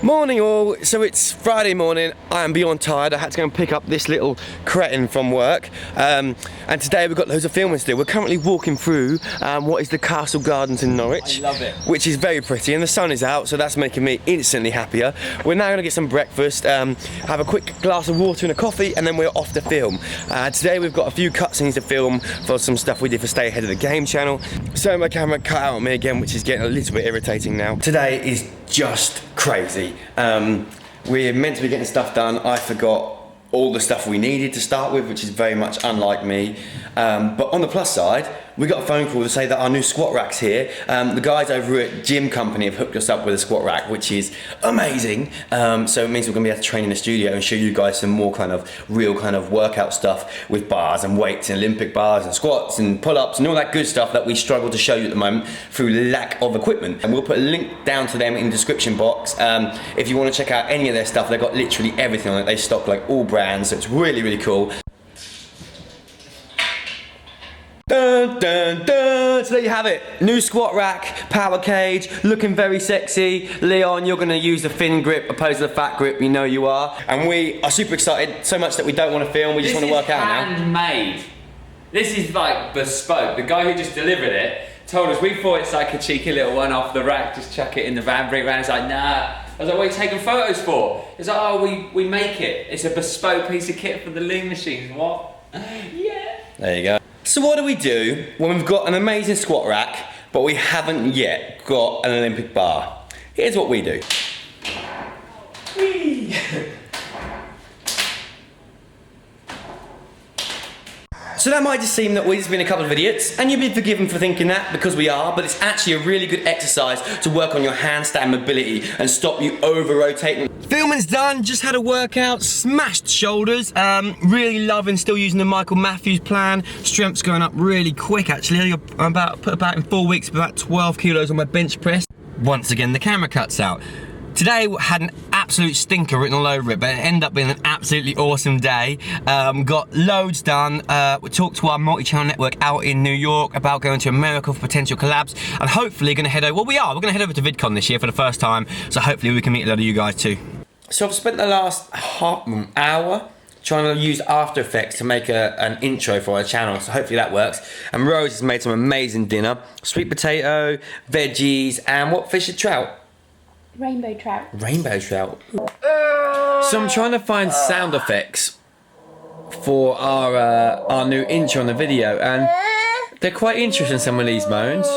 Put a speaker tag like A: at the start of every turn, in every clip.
A: Morning all, so it's Friday morning, I am beyond tired. I had to go and pick up this little cretin from work and today we've got loads of filming to do. We're currently walking through what is the Castle Gardens in Norwich.
B: I love it.
A: Which is very pretty and the sun is out, so that's making me instantly happier. We're now going to get some breakfast, have a quick glass of water and a coffee, and then we're off to film. Today we've got a few cutscenes to film for some stuff we did for Stay Ahead of the Game channel. So my camera cut out on me again, which is getting a little bit irritating now. Today is just crazy. We're meant to be getting stuff done. I forgot all the stuff we needed to start with, which is very much unlike me. But on the plus side, we got a phone call to say that our new squat rack's here. The guys over at Gymcompany have hooked us up with a squat rack, which is amazing. So it means we're gonna be able to train in the studio and show you guys some more kind of real kind of workout stuff with bars and weights and Olympic bars and squats and pull-ups and all that good stuff that we struggle to show you at the moment through lack of equipment. And we'll put a link down to them in the description box. If you want to check out any of their stuff, they've got literally everything on it. They stock like all brands, so it's really, really cool. Dun, dun, dun. So there you have it. New squat rack, power cage, looking very sexy. Leon, you're going to use the thin grip opposed to the fat grip, you know you are. And we are super excited, so much that we don't want to film, we just want to work out now.
B: This is handmade. This is like bespoke. The guy who just delivered it told us, we thought it's like a cheeky little one off the rack, just chuck it in the van, bring it around. He's like, nah. I was like, what are you taking photos for? He's like, oh, we make it. It's a bespoke piece of kit for the lean machines. What? Yeah.
A: There you go. So what do we do when we've got an amazing squat rack, but we haven't yet got an Olympic bar? Here's what we do. Whee! So that might just seem that we've just been a couple of idiots, and you'll be forgiven for thinking that, because we are, but it's actually a really good exercise to work on your handstand mobility and stop you over-rotating. Filming's done, just had a workout, smashed shoulders, really loving still using the Michael Matthews plan. Strength's going up really quick actually. I'm put about in 4 weeks about 12 kilos on my bench press. Once again, the camera cuts out. Today had an absolute stinker written all over it, but it ended up being an absolutely awesome day. Got loads done. We talked to our multi-channel network out in New York about going to America for potential collabs, and hopefully going to head over, well we're going to head over to VidCon this year for the first time, so hopefully we can meet a lot of you guys too. So I've spent the last hour trying to use After Effects to make an intro for our channel, so hopefully that works. And Rose has made some amazing dinner. Sweet potato, veggies, and what fish? Trout?
C: Rainbow trout.
A: Rainbow trout. So I'm trying to find sound effects for our new intro on the video, and they're quite interesting, some of these moans.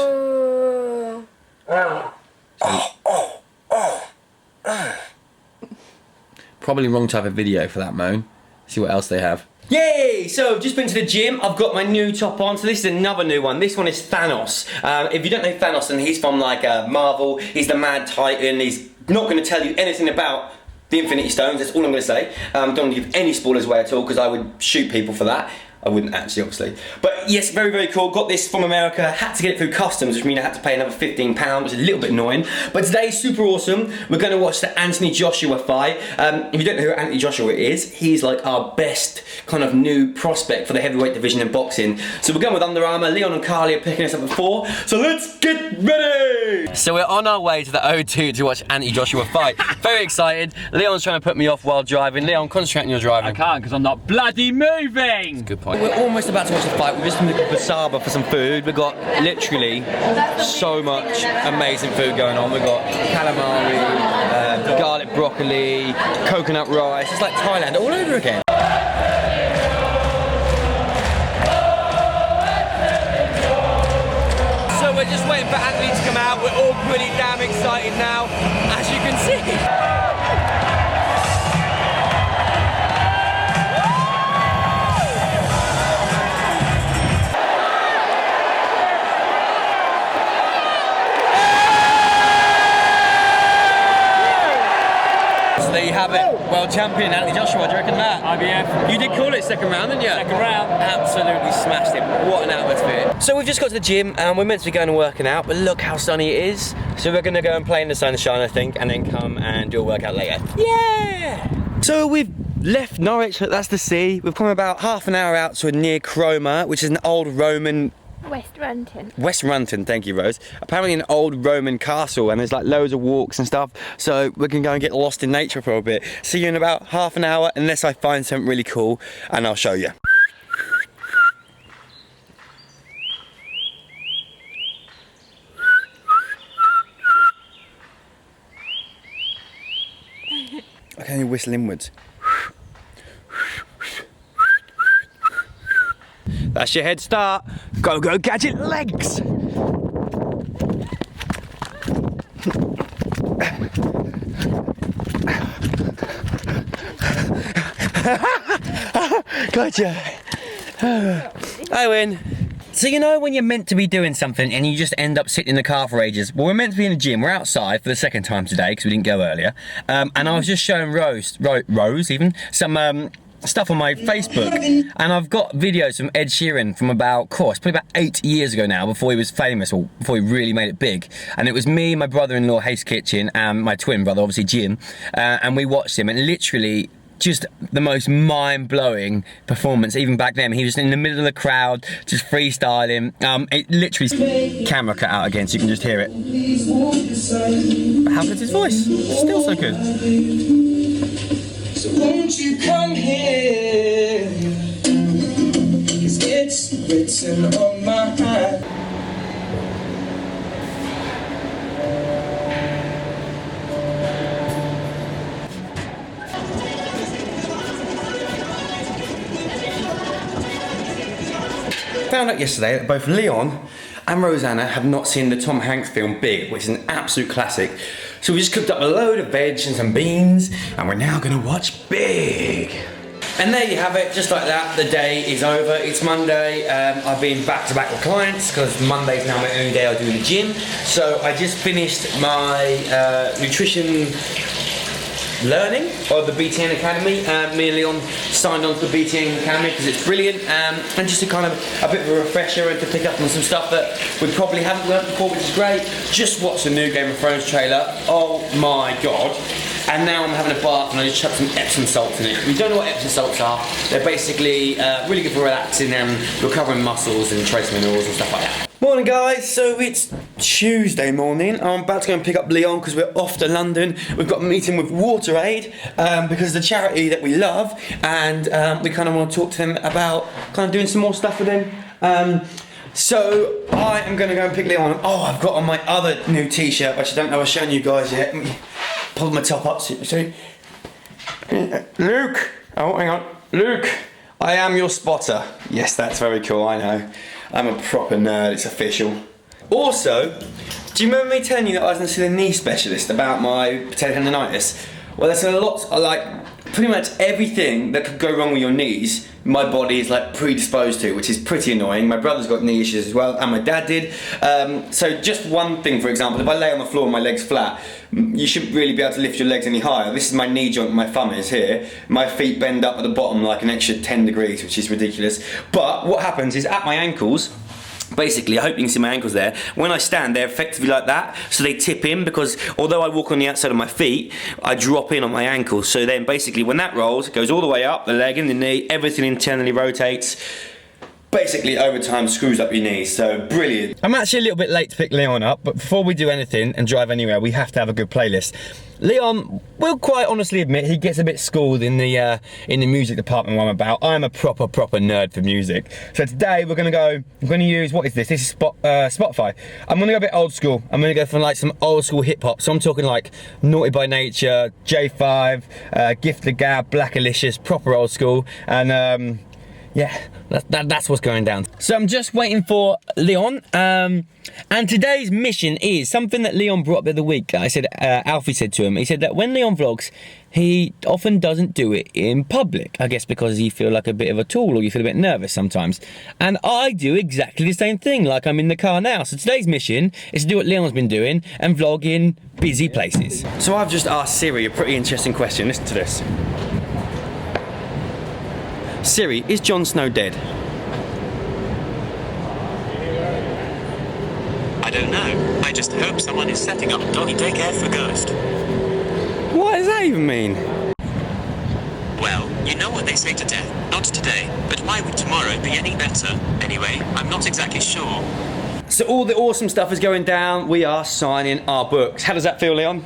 A: Probably wrong type of video for that moan. See what else they have. Yay! So I've just been to the gym, I've got my new top on, so this is another new one. This one is Thanos. If you don't know Thanos, then he's from like Marvel, he's the Mad Titan, he's not going to tell you anything about the Infinity Stones, that's all I'm going to say. Don't want to give any spoilers away at all, because I would shoot people for that. I wouldn't actually, obviously. But yes, very, very cool. Got this from America. Had to get it through customs, which means I had to pay another £15, which is a little bit annoying. But today's super awesome. We're going to watch the Anthony Joshua fight. If you don't know who Anthony Joshua is, he's like our best kind of new prospect for the heavyweight division in boxing. So we're going with Under Armour. Leon and Carly are picking us up at 4. So let's get ready! So we're on our way to the O2 to watch Anthony Joshua fight. Very excited. Leon's trying to put me off while driving. Leon, concentrate on your driving.
B: I can't, because I'm not bloody moving!
A: Good point. We're almost about to watch the fight. We've just been to Basaba for some food. We've got literally so much amazing food going on. We've got calamari, garlic broccoli, coconut rice. It's like Thailand all over again. So we're just waiting for Anthony to come out. We're all pretty damn excited now, as you can see. There you have it. World champion Anthony Joshua, do you reckon that?
B: IBF.
A: You did call it second round, didn't you?
B: Second round.
A: Absolutely smashed him. What an atmosphere. So we've just got to the gym and we're meant to be going and working out, but look how sunny it is. So we're going to go and play in the sunshine, I think, and then come and do a workout later. Yeah! So we've left Norwich, that's the sea. We've come about half an hour out to near Cromer, which is an old Roman
C: West Runton.
A: West Runton, thank you, Rose. Apparently an old Roman castle, and there's like loads of walks and stuff, so we can go and get lost in nature for a bit. See you in about half an hour, unless I find something really cool, and I'll show you. I can only whistle inwards. That's your head start. Go, go, gadget legs! Gotcha. I win. So you know when you're meant to be doing something and you just end up sitting in the car for ages? Well, we're meant to be in the gym. We're outside for the second time today because we didn't go earlier. And I was just showing Rose even, some stuff on my Facebook, and I've got videos from Ed Sheeran from probably about 8 years ago now, before he was famous, or before he really made it big. And it was me, my brother-in-law Hayes Kitchen, and my twin brother, obviously Jim, and we watched him, and literally just the most mind-blowing performance. Even back then, he was in the middle of the crowd, just freestyling. It literally, camera cut out again, so you can just hear it. But how good's his voice? Still so good.
D: So won't you come here? 'Cause it's written on my heart.
A: Found out yesterday that both Leon and Rosanna have not seen the Tom Hanks film Big, which is an absolute classic. So we just cooked up a load of veg and some beans, and we're now gonna watch Big. And there you have it, just like that, the day is over. It's Monday. I've been back to back with clients because Monday's now my only day I do in the gym. So I just finished my nutrition learning of the BTN Academy. Me and Leon signed on to the BTN Academy because it's brilliant, and just a kind of a bit of a refresher and to pick up on some stuff that we probably haven't learned before, which is great. Just watched the new Game of Thrones trailer. Oh my god. And now I'm having a bath and I just chucked some Epsom salts in it. If you don't know what Epsom salts are, they're basically really good for relaxing and recovering muscles and trace minerals and stuff like that. Morning guys, so it's Tuesday morning. I'm about to go and pick up Leon because we're off to London. We've got a meeting with WaterAid because it's a charity that we love, and we kind of want to talk to them about kind of doing some more stuff with them. So I am going to go and pick Leon. Oh, I've got on my other new t-shirt, which I don't know I've shown you guys yet. Let me pull my top up so you see. Luke! Oh, hang on. Luke! I am your spotter. Yes, that's very cool, I know. I'm a proper nerd, it's official. Also, do you remember me telling you that I was going to see the knee specialist about my potato tendonitis? Well, there's a lot, like, pretty much everything that could go wrong with your knees, my body is like predisposed to, which is pretty annoying. My brother's got knee issues as well, and my dad did. So just one thing, for example, if I lay on the floor and my leg's flat, you shouldn't really be able to lift your legs any higher. This is my knee joint, my thumb is here. My feet bend up at the bottom like an extra 10 degrees, which is ridiculous. But what happens is at my ankles, basically, I hope you can see my ankles there. When I stand, they're effectively like that, so they tip in because although I walk on the outside of my feet, I drop in on my ankles. So then basically when that rolls, it goes all the way up, the leg and the knee, everything internally rotates. Basically, over time, screws up your knees, so brilliant. I'm actually a little bit late to pick Leon up, but before we do anything and drive anywhere, we have to have a good playlist. Leon will quite honestly admit he gets a bit schooled in the music department what I'm about. I'm a proper nerd for music. So today we're gonna use, what is this? This is Spotify. I'm gonna go a bit old school. I'm gonna go for like some old school hip hop. So I'm talking like Naughty by Nature, J5, Gift the Gab, Black Alicious, proper old school, and yeah, that's what's going down. So I'm just waiting for Leon, and today's mission is something that Leon brought up the other week. I said, Alfie said to him, he said that when Leon vlogs, he often doesn't do it in public. I guess because you feel like a bit of a tool or you feel a bit nervous sometimes. And I do exactly the same thing, like I'm in the car now. So today's mission is to do what Leon's been doing and vlog in busy places. So I've just asked Siri a pretty interesting question. Listen to this. Siri, is Jon Snow dead?
E: I don't know. I just hope someone is setting up doggy daycare for Ghost.
A: What does that even mean?
E: Well, You know what they say to death? Not today, but why would tomorrow be any better? Anyway, I'm not exactly sure.
A: So all the awesome stuff is going down. We are signing our books. How does that feel, Leon?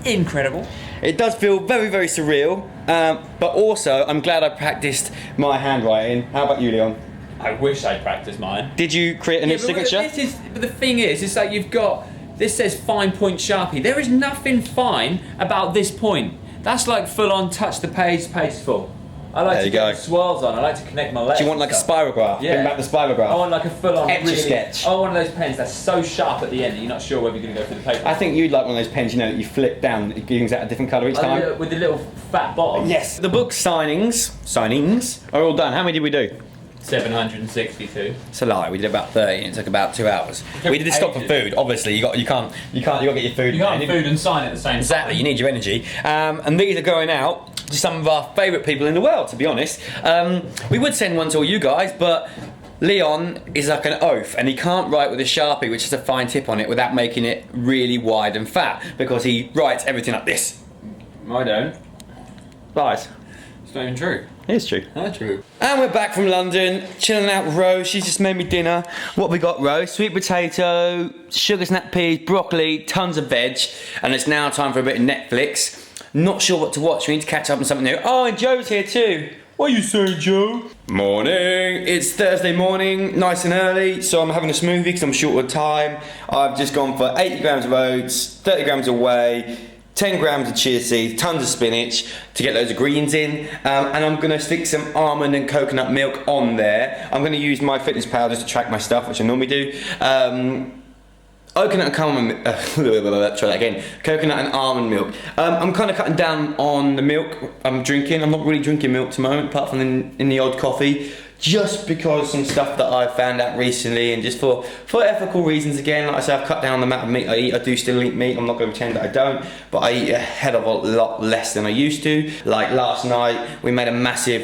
B: Incredible.
A: It does feel very, very surreal, but also I'm glad I practiced my handwriting. How about you, Leon?
B: I wish I'd practiced mine.
A: Did you create a new signature?
B: But the thing is, it's like you've got, this says fine point Sharpie. There is nothing fine about this point. That's like full on touch the page, paste full. I like to get the swirls on. I like to connect my legs.
A: Do you want like a spirograph?
B: Yeah.
A: Bring back the spirograph.
B: I want like a full-on
A: Etch-a-sketch.
B: I want one of those pens that's so sharp at the end that you're not sure whether you're going to go through the paper.
A: I think you'd like one of those pens, you know, that you flip down, it brings out a different colour each time.
B: With the little fat bottom.
A: Yes. The book signings are all done. How many did we do?
B: 762.
A: It's a lie. We did about 30 and it took about 2 hours. We did stop for food. Obviously, you can't get your food.
B: You can't have food and sign at the same time.
A: Exactly. You need your energy. And these are going out to some of our favourite people in the world, to be honest. We would send one to all you guys, but Leon is like an oaf and he can't write with a Sharpie, which is a fine tip on it, without making it really wide and fat, because he writes everything like this.
B: I don't.
A: Lies.
B: It's not even true.
A: It is true.
B: Not true.
A: And we're back from London, chilling out with Rose. She's just made me dinner. What we got, Rose? Sweet potato, sugar snap peas, broccoli, tons of veg, and it's now time for a bit of Netflix. Not sure what to watch. We need to catch up on something new. Oh, and Joe's here too. What are you saying, Joe? Morning. It's Thursday morning, nice and early, so I'm having a smoothie because I'm short of time. I've just gone for 80 grams of oats, 30 grams of whey, 10 grams of chia seeds, tons of spinach to get loads of greens in, and I'm gonna stick some almond and coconut milk on there. I'm gonna use my fitness pal just to track my stuff, which I normally do. Coconut and almond, try that again. Coconut and almond milk. I'm kind of cutting down on the milk I'm drinking. I'm not really drinking milk at the moment, apart from in the odd coffee, just because some stuff that I found out recently, and just for ethical reasons again. Like I said, I've cut down the amount of meat I eat. I do still eat meat. I'm not going to pretend that I don't, but I eat a hell of a lot less than I used to. Like last night, we made a massive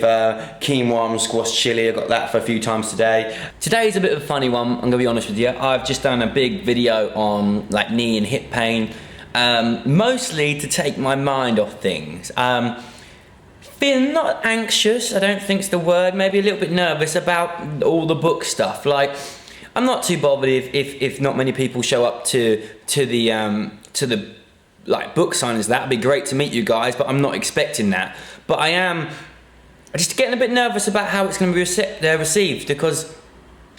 A: quinoa and squash chili. I got that for a few times today. Today's a bit of a funny one. I'm going to be honest with you. I've just done a big video on like knee and hip pain, mostly to take my mind off things. Feeling not anxious, I don't think's the word, maybe a little bit nervous about all the book stuff. Like, I'm not too bothered if not many people show up to the like book signings. That'd be great to meet you guys, but I'm not expecting that. But I am just getting a bit nervous about how it's going to be received, because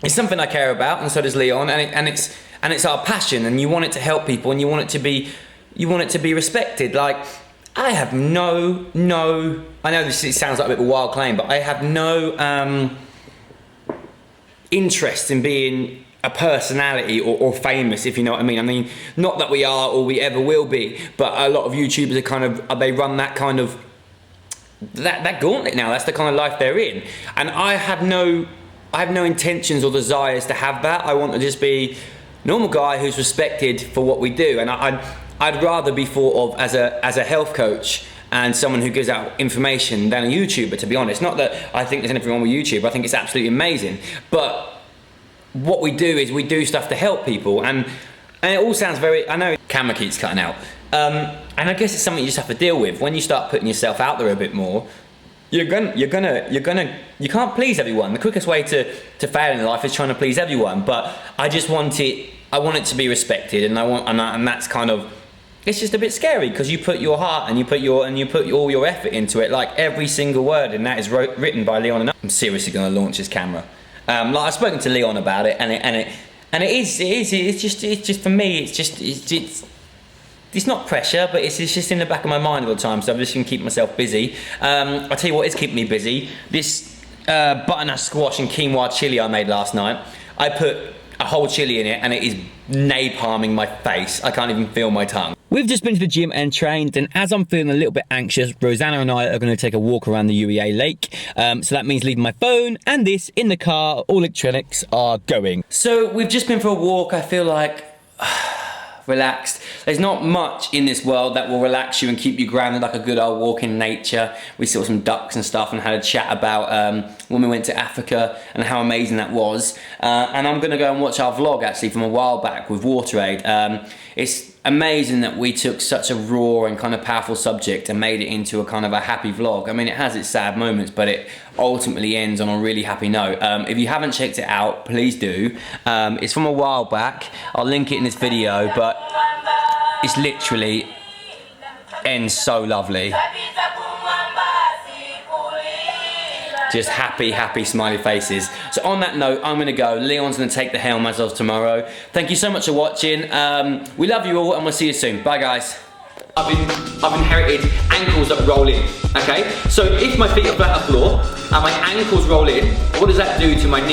A: it's something I care about, and so does Leon, and it's our passion, and you want it to help people, and you want it to be respected. Like, I have no, I know this sounds like a bit of a wild claim, but I have no interest in being a personality or famous, if you know what I mean. I mean, not that we are or we ever will be, but a lot of YouTubers are kind of, they run that kind of, that gauntlet now. That's the kind of life they're in. And I have no intentions or desires to have that. I want to just be a normal guy who's respected for what we do. And I'd rather be thought of as a health coach and someone who gives out information than a YouTuber, to be honest. Not that I think there's anything wrong with YouTube. I think it's absolutely amazing. But what we do is we do stuff to help people, and it all sounds very, I know camera keeps cutting out, and I guess it's something you just have to deal with. When you start putting yourself out there a bit more, you can't please everyone. The quickest way to fail in life is trying to please everyone. But I want it to be respected, and that's kind of, it's just a bit scary, because you put your heart and you put all your effort into it. Like, every single word in that is written by Leon. And I'm seriously going to launch his camera. Like, I've spoken to Leon about it, and it's just for me, it's not pressure, but it's just in the back of my mind all the time. So I'm just going to keep myself busy. I'll tell you what is keeping me busy. This butternut squash and quinoa chili I made last night. I put a whole chili in it, and it is napalming my face. I can't even feel my tongue. We've just been to the gym and trained, and as I'm feeling a little bit anxious, Rosanna and I are going to take a walk around the UEA lake. So that means leaving my phone and this in the car. All electronics are going. So we've just been for a walk. I feel like relaxed. There's not much in this world that will relax you and keep you grounded like a good old walk in nature. We saw some ducks and stuff and had a chat about when we went to Africa and how amazing that was. And I'm going to go and watch our vlog actually from a while back with WaterAid. It's
B: amazing that we took such a raw and kind of powerful subject and made it into a kind of a happy vlog. I mean, it has its sad moments, but it ultimately ends on a really happy note. If you haven't checked it out, please do. It's from a while back. I'll link it in this video, but it's literally ends so lovely. Just happy, happy smiley faces. So on that note, I'm gonna go. Leon's gonna take the helm as of tomorrow. Thank you so much for watching. We love you all and we'll see you soon. Bye guys. I've inherited ankles that roll in, okay? So if my feet are flat on the floor and my ankles roll in, what does that do to my knee?